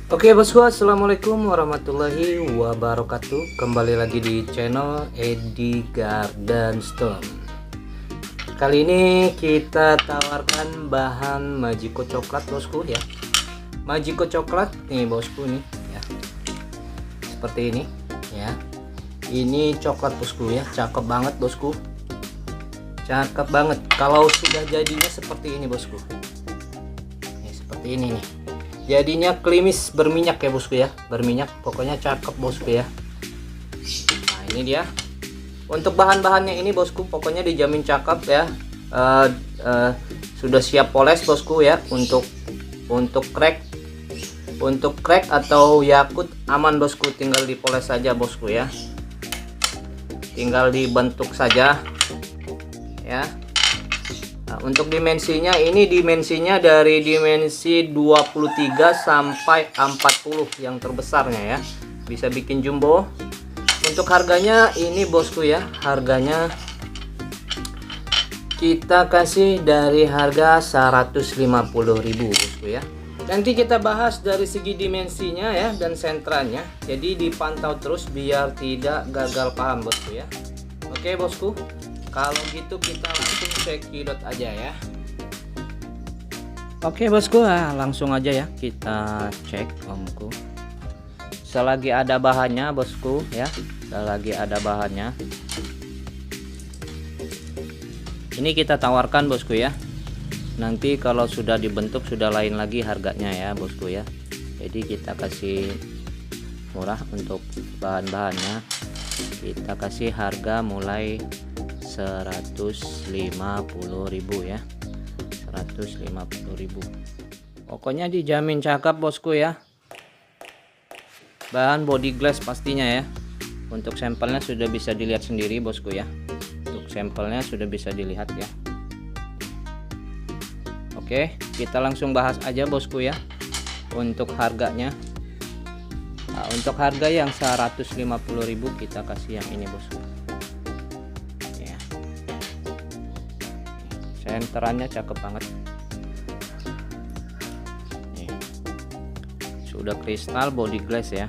Oke bosku, assalamualaikum warahmatullahi wabarakatuh. Kembali lagi di channel Edi Garden Stone. Kali ini kita tawarkan bahan Majiko coklat bosku ya. Majiko coklat nih bosku nih ya. Seperti ini ya. Ini coklat bosku ya, cakep banget bosku. Cakep banget. Kalau sudah jadinya seperti ini bosku. Nih, seperti ini nih. Jadinya klimis berminyak ya bosku ya, berminyak, pokoknya cakep bosku ya. Nah ini dia untuk bahan-bahannya ini bosku, pokoknya dijamin cakep ya. Sudah siap poles bosku ya. Untuk crack atau yakut aman bosku, tinggal dipoles saja bosku ya, tinggal dibentuk saja ya. Nah, untuk dimensinya ini dimensinya dari dimensi 23 sampai 40 yang terbesarnya ya. Bisa bikin jumbo. Untuk harganya ini bosku ya, harganya kita kasih dari harga 150.000 bosku ya. Nanti kita bahas dari segi dimensinya ya dan sentranya. Jadi dipantau terus biar tidak gagal paham bosku ya. Oke bosku. Kalau gitu kita langsung cekidot aja ya. Oke bosku, langsung aja ya kita cek omku. Selagi ada bahannya bosku ya, selagi ada bahannya. Ini kita tawarkan bosku ya. Nanti kalau sudah dibentuk sudah lain lagi harganya ya bosku ya. Jadi kita kasih murah untuk bahan-bahannya. Kita kasih harga mulai 150.000 ya, 150.000. Pokoknya dijamin cakep bosku ya. Bahan body glass pastinya ya. Untuk sampelnya sudah bisa dilihat sendiri bosku ya. Untuk sampelnya sudah bisa dilihat ya. Oke, kita langsung bahas aja bosku ya. Untuk harganya, nah, untuk harga yang 150.000 kita kasih yang ini bosku. Senterannya cakep banget. Nih. Sudah kristal body glass ya.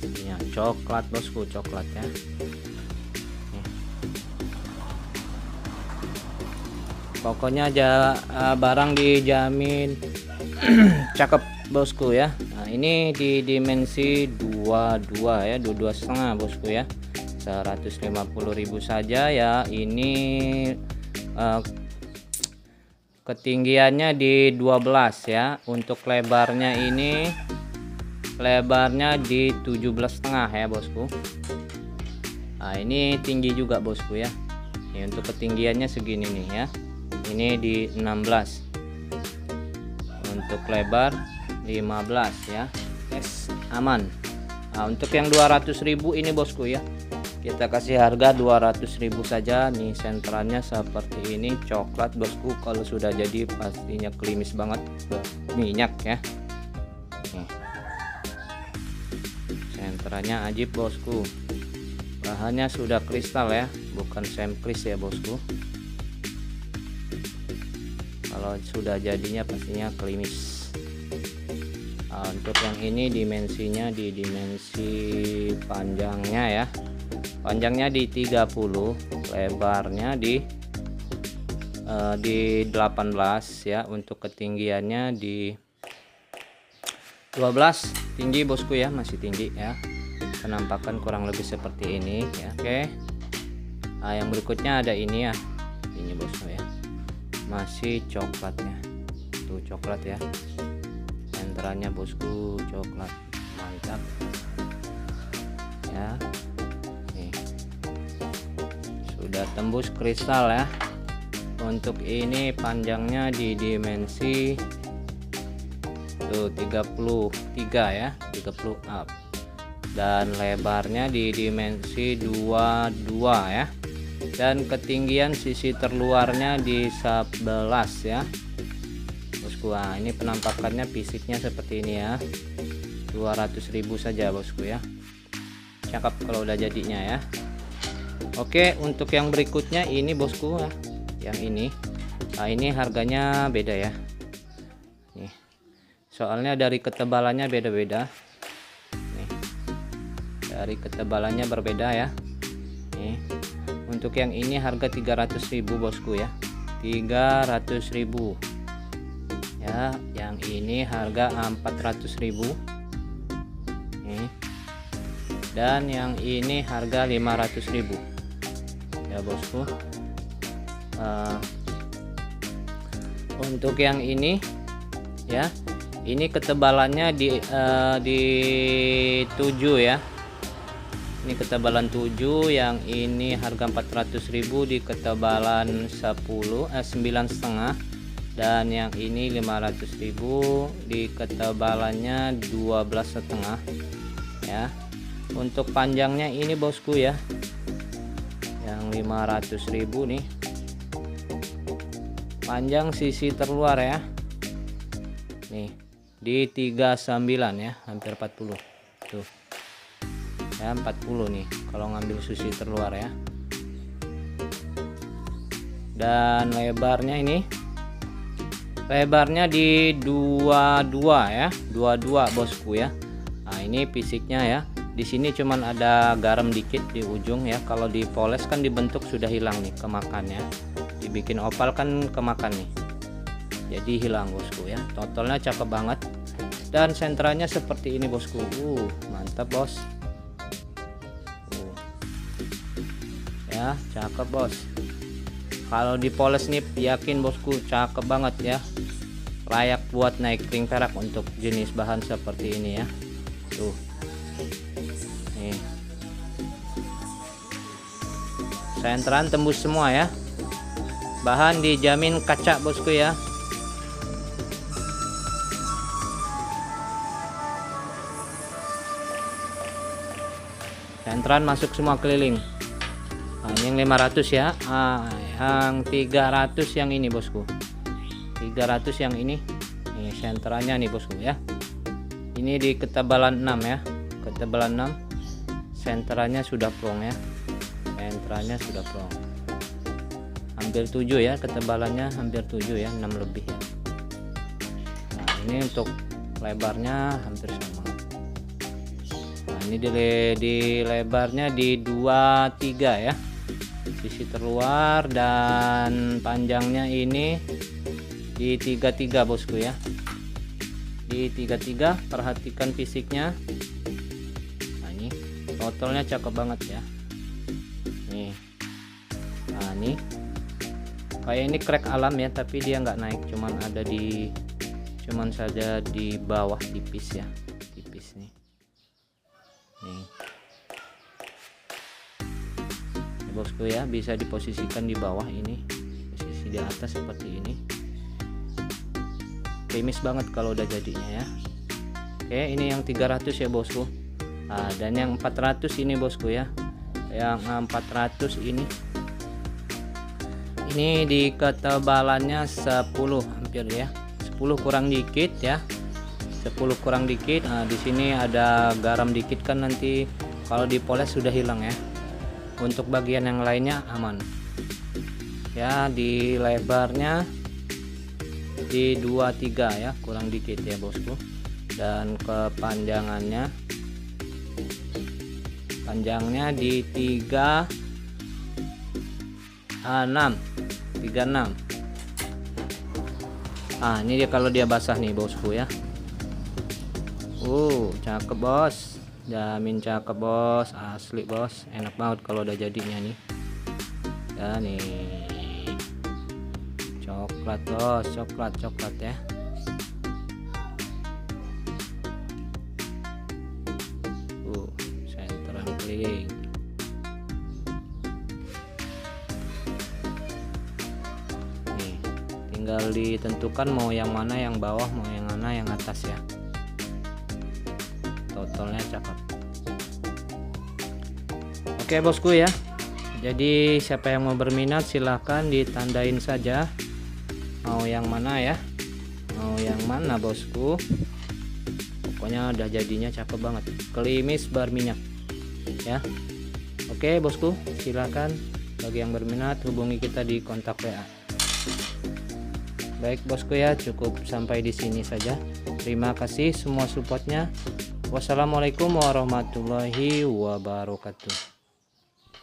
Ini coklat bosku, coklat ya. Nih. Pokoknya aja barang dijamin cakep bosku ya. Nah, ini di dimensi 22 ya, 22,5 bosku ya. 150.000 saja ya. Ini ketinggiannya di 12 ya. Untuk lebarnya ini lebarnya di 17,5 ya bosku. Nah ini tinggi juga bosku ya. Ini untuk ketinggiannya segini nih ya. Ini di 16. Untuk lebar 15 ya. Yes, aman. Nah, untuk yang 200.000 ini bosku ya, kita kasih harga 200.000 saja. Nih senterannya seperti ini, coklat bosku. Kalau sudah jadi pastinya klimis banget, minyak ya. Nih. Senterannya ajib bosku. Bahannya sudah kristal ya, bukan semkris ya bosku. Kalau sudah jadinya pastinya klimis. Nah, untuk yang ini dimensinya di dimensi panjangnya ya. Panjangnya di 30, lebarnya di 18 ya. Untuk ketinggiannya di 12, tinggi bosku ya, masih tinggi ya. Penampakan kurang lebih seperti ini ya. Oke. Nah, yang berikutnya ada ini ya. Ini bosku ya. Masih coklatnya. Tuh coklat ya. Senterannya bosku coklat. Mantap. Ya. Sudah tembus kristal ya. Untuk ini panjangnya di dimensi tuh 33 ya, 30 up. Dan lebarnya di dimensi 22 ya. Dan ketinggian sisi terluarnya di 11 ya. Bosku, ini penampakannya fisiknya seperti ini ya. 200.000 saja bosku ya. Cakep kalau udah jadinya ya. Oke, untuk yang berikutnya ini bosku, yang ini Nah ini harganya beda ya nih, soalnya dari ketebalannya beda-beda nih, dari ketebalannya berbeda ya nih. Untuk yang ini harga 300.000 bosku ya, 300.000 ya. Yang ini harga 400.000 nih, dan yang ini harga 500.000 ya bosku. Untuk yang ini ya, ini ketebalannya di 7 ya, ini ketebalan 7. Yang ini harga 400.000 di ketebalan 9,5, dan yang ini 500.000 di ketebalannya 12,5 ya. Untuk panjangnya ini bosku ya, yang 500.000 nih, panjang sisi terluar ya nih di 39 ya, hampir 40 tuh ya, 40 nih kalau ngambil sisi terluar ya. Dan lebarnya ini, lebarnya di 22 ya, 22 bosku ya. Nah ini fisiknya ya, di sini cuman ada garam dikit di ujung ya, kalau dipoles kan dibentuk sudah hilang nih kemakannya, dibikin opal kan kemakan nih, jadi hilang bosku ya. Totalnya cakep banget, dan sentranya seperti ini bosku. Mantap bos. Ya cakep bos, kalau dipoles nih yakin bosku cakep banget ya, layak buat naik ring perak untuk jenis bahan seperti ini ya. Tuh nih, sentran tembus semua ya, bahan dijamin kaca bosku ya. Sentran masuk semua keliling. Nah, yang 500 ya. Yang 300 yang ini bosku, 300 yang ini nih sentranya nih bosku ya. Ini di ketebalan 6 ya, ketebalan 6, sentranya sudah plong ya, sentranya sudah plong, hampir 7 ya ketebalannya, hampir 7 ya, 6 lebih ya. Nah ini untuk lebarnya hampir sama. Nah ini di lebarnya di 23 ya, sisi terluar, dan panjangnya ini di 33 bosku ya, di 33. Perhatikan fisiknya. Nah ini totalnya cakep banget ya nih. Nah ini kayak ini crack alam ya, tapi dia nggak naik, cuman ada di, cuman saja di bawah tipis ya, tipis nih. Nih bosku ya, bisa diposisikan di bawah ini, posisi di atas seperti ini. Krimis banget kalau udah jadinya ya. Oke ini yang 300 ya bosku. Nah, dan yang 400 ini bosku ya, yang 400 ini di ketebalannya 10 hampir ya, 10 kurang dikit ya, 10 kurang dikit. Nah di sini ada garam dikit kan, nanti kalau dipoles sudah hilang ya. Untuk bagian yang lainnya aman ya. Di lebarnya di 23 ya, kurang dikit ya bosku. Dan kepanjangannya, panjangnya di 36. Ah ini dia kalau dia basah nih bosku ya. Cakep bos, jamin cakep bos, asli bos, enak banget kalau udah jadinya nih ya. Nih coklat bos, coklat ya. Senteran keliling. Nih tinggal ditentukan mau yang mana, yang bawah mau yang mana, yang atas ya. Totalnya cakep. Oke bosku ya, jadi siapa yang mau berminat silahkan ditandain saja mau yang mana ya, mau yang mana bosku. Pokoknya udah jadinya cakep banget, klimis berminyak ya. Oke bosku, silahkan bagi yang berminat hubungi kita di kontak WA. Baik bosku ya, cukup sampai di sini saja. Terima kasih semua supportnya. Wassalamualaikum warahmatullahi wabarakatuh.